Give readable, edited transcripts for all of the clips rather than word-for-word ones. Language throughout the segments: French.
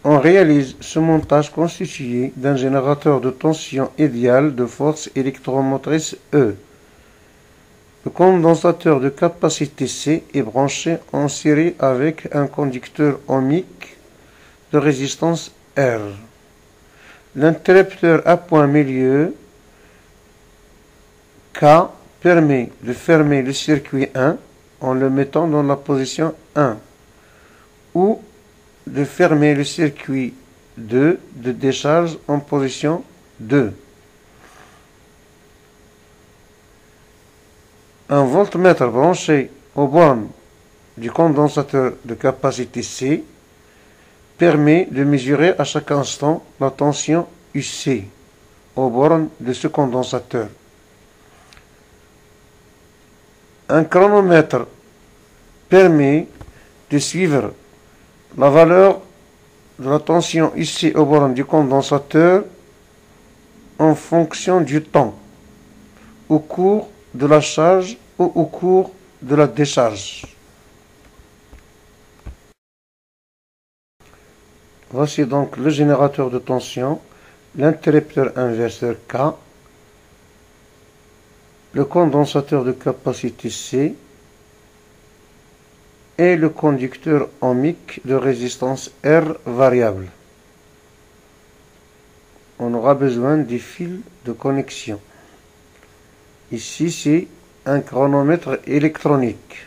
On réalise ce montage constitué d'un générateur de tension idéale de force électromotrice E. Le condensateur de capacité C est branché en série avec un conducteur ohmique de résistance R. L'interrupteur à point milieu K permet de fermer le circuit 1 en le mettant dans la position 1 ou de fermer le circuit 2 de décharge en position 2. Un voltmètre branché aux bornes du condensateur de capacité C permet de mesurer à chaque instant la tension UC aux bornes de ce condensateur. Un chronomètre permet de suivre la valeur de la tension UC aux bornes du condensateur en fonction du temps, au cours de la charge ou au cours de la décharge. Voici donc le générateur de tension, l'interrupteur inverseur K, le condensateur de capacité C et le conducteur ohmique de résistance R variable. On aura besoin des fils de connexion. Ici, c'est un chronomètre électronique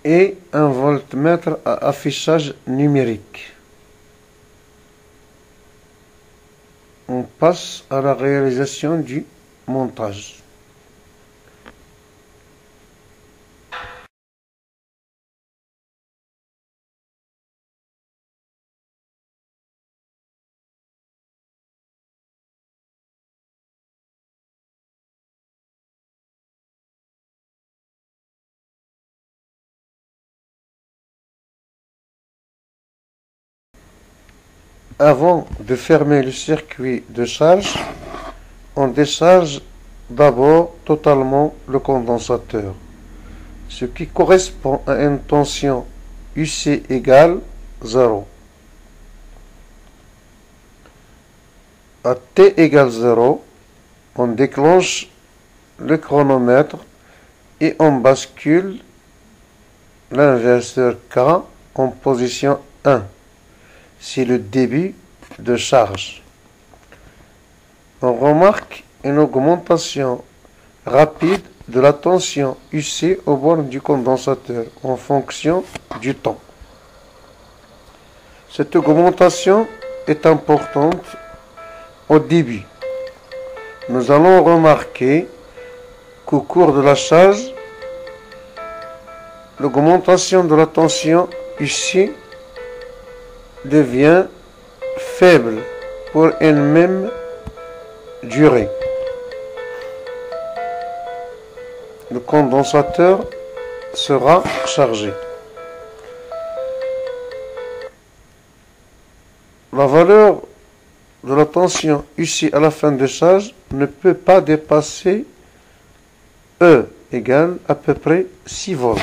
et un voltmètre à affichage numérique. On passe à la réalisation du montage. Avant de fermer le circuit de charge, on décharge d'abord totalement le condensateur, ce qui correspond à une tension UC égale 0. À T égale 0, on déclenche le chronomètre et on bascule l'inverseur K en position 1. C'est le début de charge. On remarque une augmentation rapide de la tension UC aux bornes du condensateur en fonction du temps. Cette augmentation est importante au début. Nous allons remarquer qu'au cours de la charge, l'augmentation de la tension UC devient faible pour une même durée. Le condensateur sera chargé. La valeur de la tension UC à la fin de charge ne peut pas dépasser E égale à peu près 6 volts.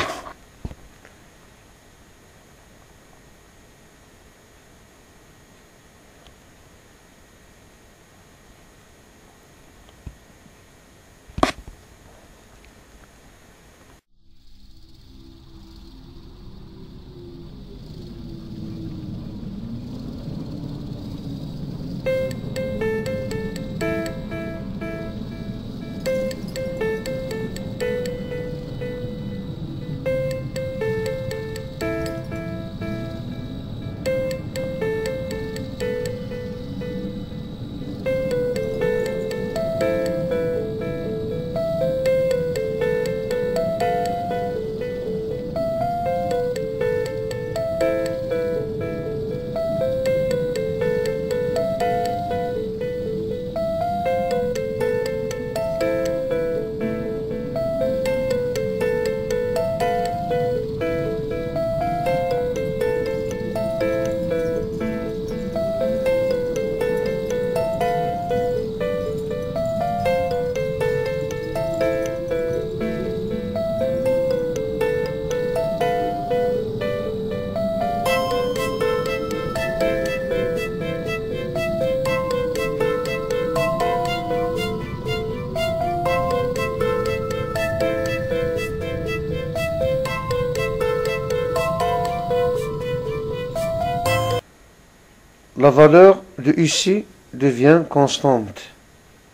la valeur de IC devient constante.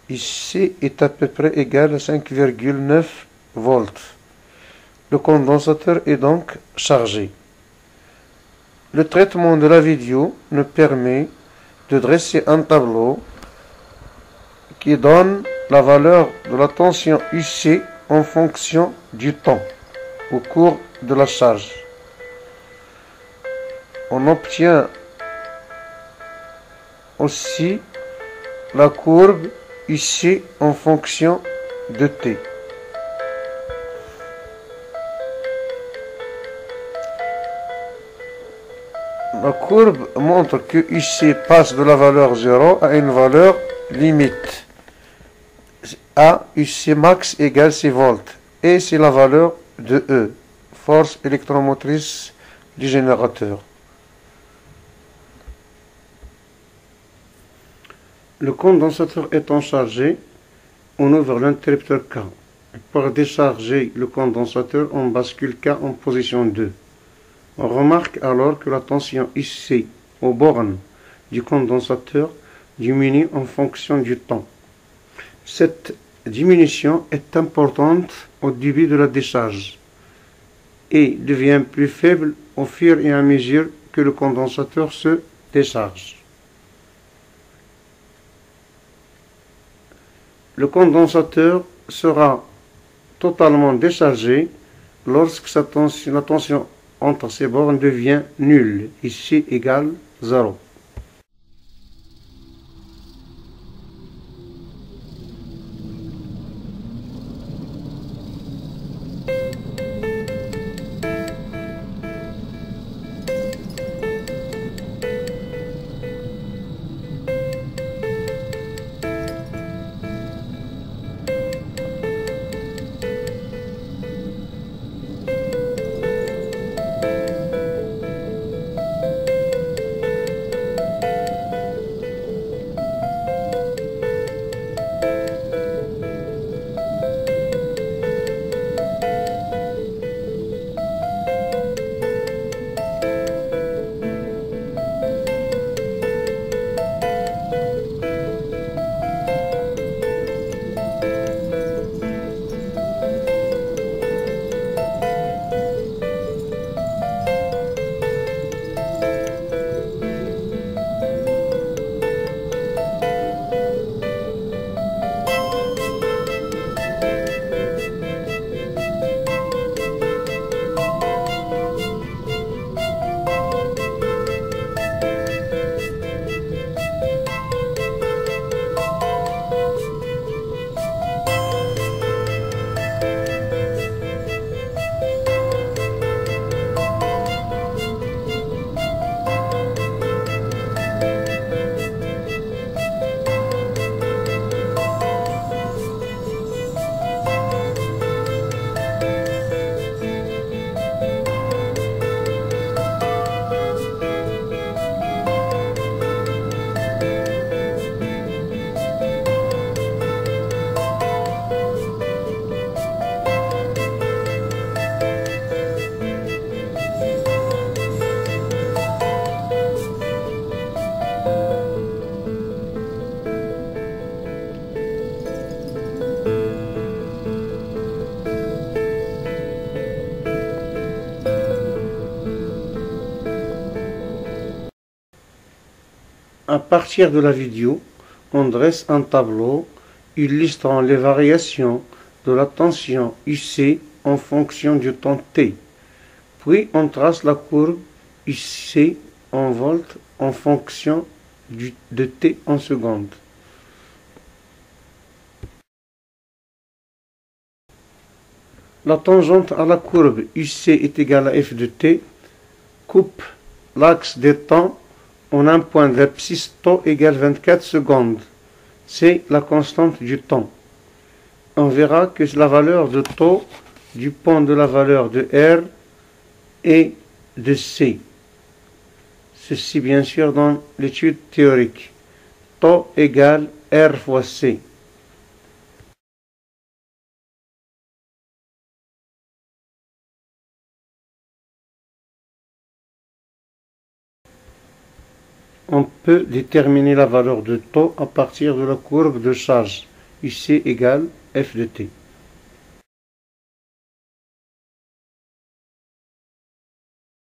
IC est à peu près égal à 5,9 volts. Le condensateur est donc chargé. Le traitement de la vidéo nous permet de dresser un tableau qui donne la valeur de la tension UC en fonction du temps au cours de la charge. On obtient aussi la courbe UC en fonction de T. La courbe montre que UC passe de la valeur 0 à une valeur limite. A UC max égale 6 volts. Et c'est la valeur de E, force électromotrice du générateur. Le condensateur étant chargé, on ouvre l'interrupteur K. Pour décharger le condensateur, on bascule K en position 2. On remarque alors que la tension IC aux bornes du condensateur diminue en fonction du temps. Cette diminution est importante au début de la décharge et devient plus faible au fur et à mesure que le condensateur se décharge. Le condensateur sera totalement déchargé lorsque la tension entre ces bornes devient nulle, ici égale 0. À partir de la vidéo, on dresse un tableau illustrant les variations de la tension IC en fonction du temps T. Puis on trace la courbe IC en volts en fonction de T en secondes. La tangente à la courbe UC est égale à F de T, coupe l'axe des temps en un point d'abscisse taux égale 24 secondes. C'est la constante du temps. On verra que la valeur de taux dépend de la valeur de R et de C. Ceci bien sûr dans l'étude théorique. Taux égale R fois C. On peut déterminer la valeur de taux à partir de la courbe de charge IC égale F de t.